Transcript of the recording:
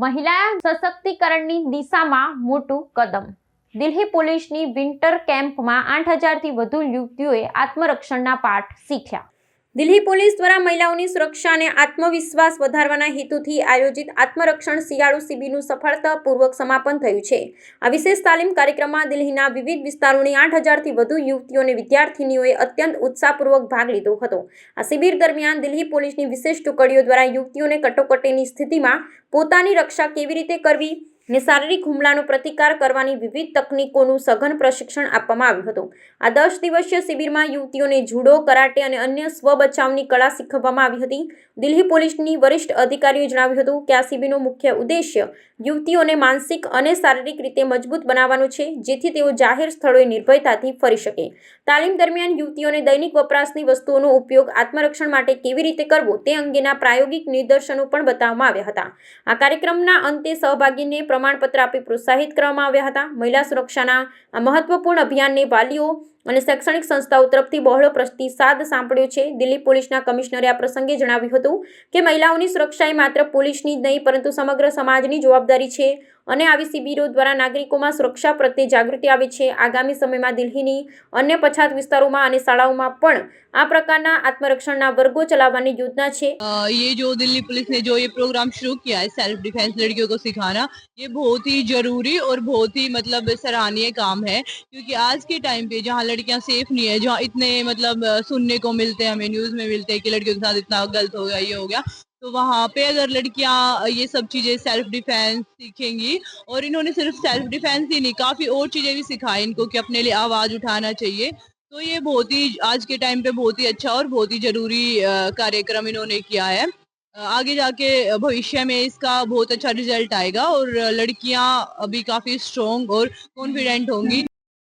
મહિલા સશક્તિકરણની દિશામાં મોટું કદમ. દિલ્હી પોલીસની વિન્ટર કેમ્પમાં 8000થી વધુ યુવતીઓએ આત્મરક્ષણના પાઠ શીખ્યા. દિલ્હી પોલીસ દ્વારા મહિલાઓની સુરક્ષા અને આત્મવિશ્વાસ વધારવાના હેતુથી આયોજિત આત્મરક્ષણ શિયાળુ શિબિરનું સફળતાપૂર્વક સમાપન થયું છે. આ વિશેષ તાલીમ કાર્યક્રમમાં દિલ્હીના વિવિધ વિસ્તારોની 8000થી વધુ યુવતીઓ અને વિદ્યાર્થિનીઓએ અત્યંત ઉત્સાહપૂર્વક ભાગ લીધો હતો. આ શિબિર દરમિયાન દિલ્હી પોલીસની વિશેષ ટુકડીઓ દ્વારા યુવતીઓને કટોકટીની સ્થિતિમાં પોતાની રક્ષા કેવી રીતે કરવી અને શારીરિક હુમલાનો પ્રતિકાર કરવાની વિવિધ તકનીકોનું સઘન પ્રશિક્ષણ આપવામાં આવ્યું હતું. આ 10 દિવસીય શિબિરમાં યુવતીઓને જુડો, કરાટે અને અન્ય સ્વ-બચાવની કળા શીખવવામાં આવી હતી. દિલ્હી પોલીસની વરિષ્ઠ અધિકારીઓએ જણાવ્યું હતું કે આ શિબિરનો મુખ્ય ઉદ્દેશ્ય યુવતીઓને માનસિક અને શારીરિક રીતે મજબૂત બનાવવાનો છે, જેથી તેઓ જાહેર સ્થળોએ નિર્ભયતાથી ફરી શકે. તાલીમ દરમિયાન યુવતીઓને દૈનિક વપરાશની વસ્તુઓનો ઉપયોગ આત્મરક્ષણ માટે કેવી રીતે કરવો તે અંગેના પ્રાયોગિક નિદર્શનો પણ બતાવવામાં આવ્યા હતા. આ કાર્યક્રમના અંતે સહભાગીને પ્રમાણપત્ર આપી પ્રોત્સાહિત કરવામાં આવ્યા હતા. મહિલા સુરક્ષાના આ મહત્વપૂર્ણ અભિયાનને વાલીઓ અને શૈક્ષણિક સંસ્થાઓ તરફથી બહોળો પ્રતિસાદ સાંપડ્યો છે. દિલ્હી પોલીસના કમિશનરે આ પ્રસંગે જણાવ્યું હતું કે મહિલાઓની સુરક્ષા એ માત્ર પોલીસની જ નહીં પરંતુ સમગ્ર સમાજની જવાબદારી છે અને આવી શિબિરો દ્વારા નાગરિકોમાં સુરક્ષા પ્રત્યે જાગૃતિ આવે છે. આગામી સમયમાં દિલ્હીની અન્ય પછાત વિસ્તારોમાં અને શાળાઓમાં પણ આ પ્રકારના આત્મरक्षणના વર્ગો ચલાવવાની યોजना છે. ये जो दिल्ली पुलिस ने जो ये प्रोग्राम शुरू किया है सेल्फ डिफेंस लड़कियों को सिखाना, ये बहुत ही जरूरी और बहुत ही मतलब सराहनीय काम है, क्योंकि आज के टाइम पे जहाँ लड़कियां सेफ नहीं है, जहाँ इतने मतलब सुनने को मिलते हैं, हमें न्यूज में मिलते हैं कि लड़कियों के साथ इतना गलत हो गया, ये हो गया, तो वहाँ पे अगर लड़कियां ये सब चीजें सेल्फ डिफेंस सीखेंगी और इन्होंने सिर्फ सेल्फ डिफेंस ही नहीं काफी और चीजें भी सिखाई इनको कि अपने लिए आवाज उठाना चाहिए, तो ये बहुत ही आज के टाइम पे बहुत ही अच्छा और बहुत ही जरूरी कार्यक्रम इन्होंने किया है. आगे जाके भविष्य में इसका बहुत अच्छा रिजल्ट आएगा और लड़कियां अभी काफी स्ट्रोंग और कॉन्फिडेंट होंगी.